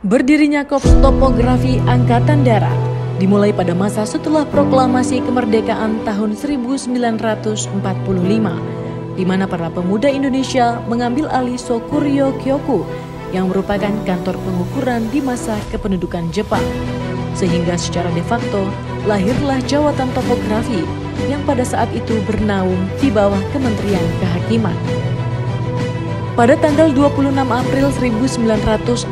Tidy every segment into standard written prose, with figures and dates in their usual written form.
Berdirinya Korps Topografi Angkatan Darat dimulai pada masa setelah proklamasi kemerdekaan tahun 1945, di mana para pemuda Indonesia mengambil alih Sokuryo Kyoku yang merupakan kantor pengukuran di masa kependudukan Jepang. Sehingga secara de facto lahirlah jawatan topografi yang pada saat itu bernaung di bawah Kementerian Kehakiman. Pada tanggal 26 April 1946,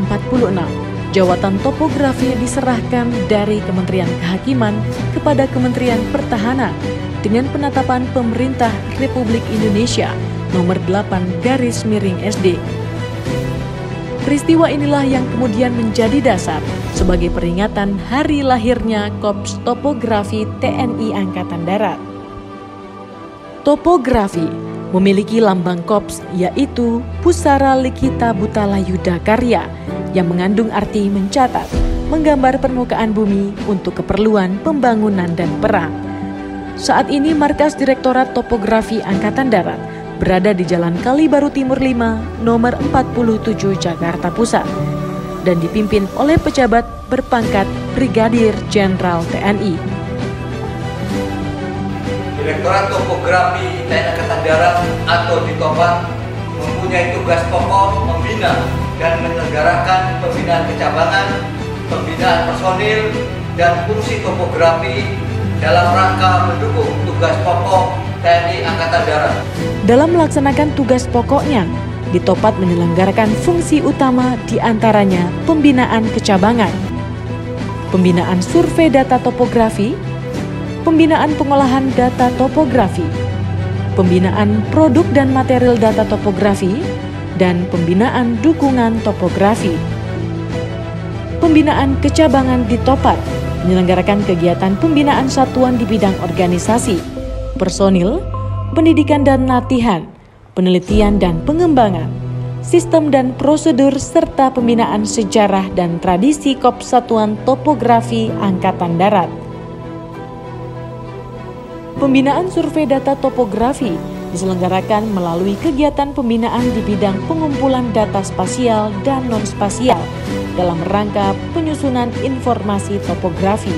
jawatan topografi diserahkan dari Kementerian Kehakiman kepada Kementerian Pertahanan dengan penetapan Pemerintah Republik Indonesia nomor 8/SD. Peristiwa inilah yang kemudian menjadi dasar sebagai peringatan hari lahirnya Korps Topografi TNI Angkatan Darat. Topografi memiliki lambang korps yaitu Pusara Likita Butala Yuda Karya yang mengandung arti mencatat, menggambar permukaan bumi untuk keperluan pembangunan dan perang. Saat ini markas Direktorat Topografi Angkatan Darat berada di Jalan Kalibaru Timur 5, nomor 47 Jakarta Pusat dan dipimpin oleh pejabat berpangkat Brigadir Jenderal TNI. Direktorat Topografi TNI Angkatan Darat atau Ditopat mempunyai tugas pokok membina dan menyelenggarakan pembinaan kecabangan, pembinaan personil, dan fungsi topografi dalam rangka mendukung tugas pokok TNI Angkatan Darat. Dalam melaksanakan tugas pokoknya, Ditopat menyelenggarakan fungsi utama diantaranya pembinaan kecabangan, pembinaan survei data topografi, pembinaan pengolahan data topografi, pembinaan produk dan material data topografi, dan pembinaan dukungan topografi. Pembinaan kecabangan Ditopat menyelenggarakan kegiatan pembinaan satuan di bidang organisasi, personil, pendidikan dan latihan, penelitian dan pengembangan, sistem dan prosedur, serta pembinaan sejarah dan tradisi Korps Satuan Topografi Angkatan Darat. Pembinaan survei data topografi diselenggarakan melalui kegiatan pembinaan di bidang pengumpulan data spasial dan non-spasial dalam rangka penyusunan informasi topografi.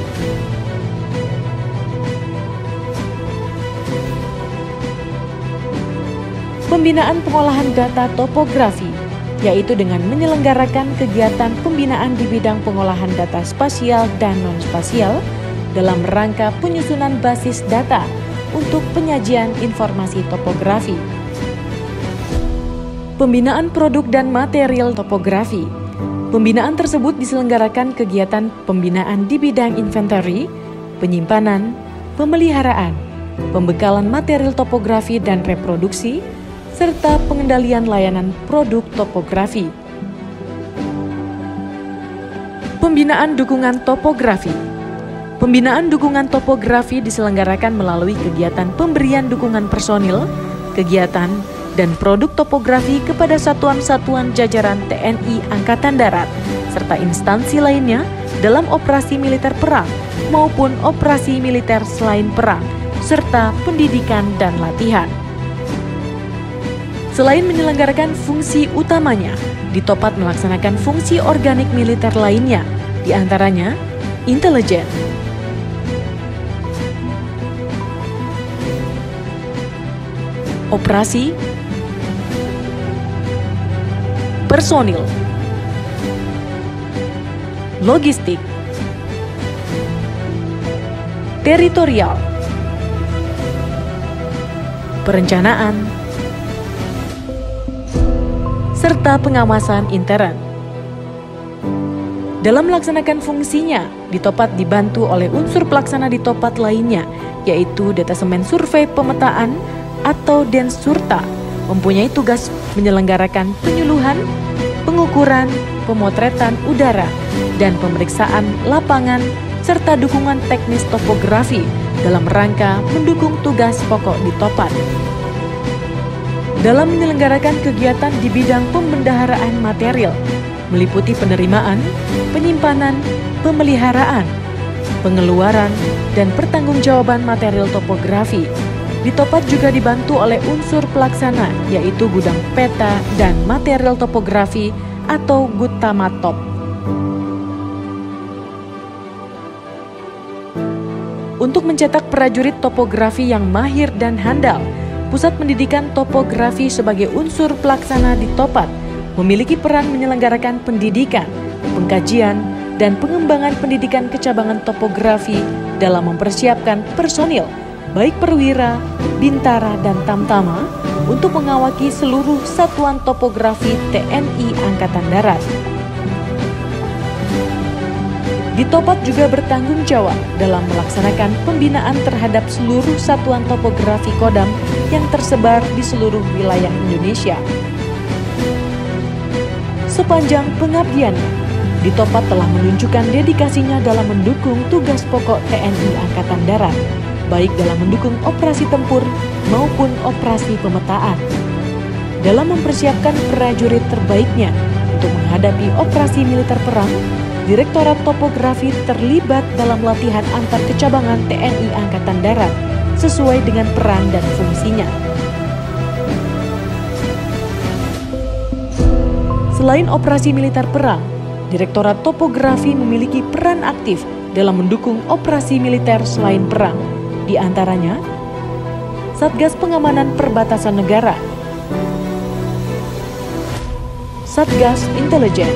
Pembinaan pengolahan data topografi, yaitu dengan menyelenggarakan kegiatan pembinaan di bidang pengolahan data spasial dan non-spasial dalam rangka penyusunan basis data untuk penyajian informasi topografi. Pembinaan produk dan material topografi. Pembinaan tersebut diselenggarakan kegiatan pembinaan di bidang inventory, penyimpanan, pemeliharaan, pembekalan material topografi dan reproduksi, serta pengendalian layanan produk topografi. Pembinaan dukungan topografi. Pembinaan dukungan topografi diselenggarakan melalui kegiatan pemberian dukungan personil, kegiatan, dan produk topografi kepada satuan-satuan jajaran TNI Angkatan Darat, serta instansi lainnya dalam operasi militer perang maupun operasi militer selain perang, serta pendidikan dan latihan. Selain menyelenggarakan fungsi utamanya, Ditopat melaksanakan fungsi organik militer lainnya, diantaranya intelijen, operasi, personil, logistik, teritorial, perencanaan, serta pengawasan intern. Dalam melaksanakan fungsinya, Ditopat dibantu oleh unsur pelaksana Ditopat lainnya, yaitu Detasemen Survei Pemetaan atau Densurta, mempunyai tugas menyelenggarakan penyuluhan, pengukuran, pemotretan udara, dan pemeriksaan lapangan, serta dukungan teknis topografi dalam rangka mendukung tugas pokok Ditopat. Dalam menyelenggarakan kegiatan di bidang pembendaharaan material, meliputi penerimaan, penyimpanan, pemeliharaan, pengeluaran, dan pertanggungjawaban material topografi. Ditopat juga dibantu oleh unsur pelaksana, yaitu gudang peta dan material topografi atau Gutamatop. Untuk mencetak prajurit topografi yang mahir dan handal, Pusat Pendidikan Topografi sebagai unsur pelaksana di Topat memiliki peran menyelenggarakan pendidikan, pengkajian, dan pengembangan pendidikan kecabangan topografi dalam mempersiapkan personil, baik perwira, bintara, dan tamtama, untuk mengawaki seluruh satuan topografi TNI Angkatan Darat. Di Topat juga bertanggung jawab dalam melaksanakan pembinaan terhadap seluruh satuan topografi Kodam yang tersebar di seluruh wilayah Indonesia. Sepanjang pengabdiannya, di Topat telah menunjukkan dedikasinya dalam mendukung tugas pokok TNI Angkatan Darat, baik dalam mendukung operasi tempur maupun operasi pemetaan. Dalam mempersiapkan prajurit terbaiknya untuk menghadapi operasi militer perang, Direktorat Topografi terlibat dalam latihan antar kecabangan TNI Angkatan Darat sesuai dengan peran dan fungsinya. Selain operasi militer perang, Direktorat Topografi memiliki peran aktif dalam mendukung operasi militer selain perang, di antaranya Satgas Pengamanan Perbatasan Negara, Satgas Intelijen,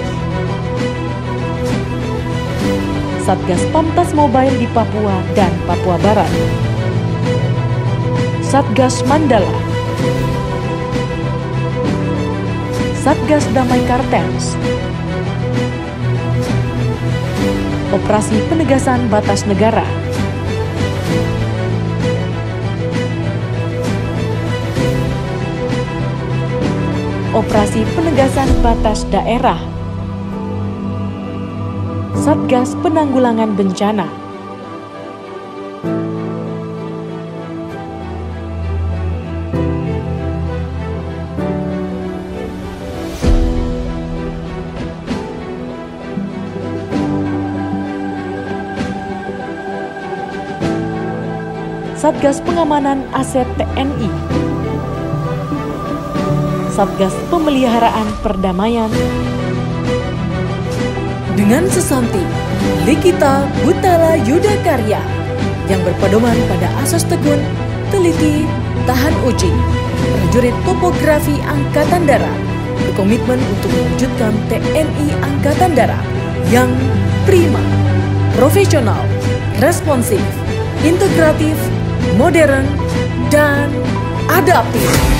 Satgas Pamtas Mobile di Papua dan Papua Barat, Satgas Mandala, Satgas Damai Kartens, Operasi Penegasan Batas Negara, Operasi Penegasan Batas Daerah, Satgas Penanggulangan Bencana. Satgas Pengamanan Aset TNI, Satgas Pemeliharaan Perdamaian. Dengan sesanti, Likita Butala Yuda Karya yang berpedoman pada asas tekun, teliti, tahan uji, prajurit topografi Angkatan Darat berkomitmen untuk mewujudkan TNI Angkatan Darat yang prima, profesional, responsif, integratif, modern, dan adaptif.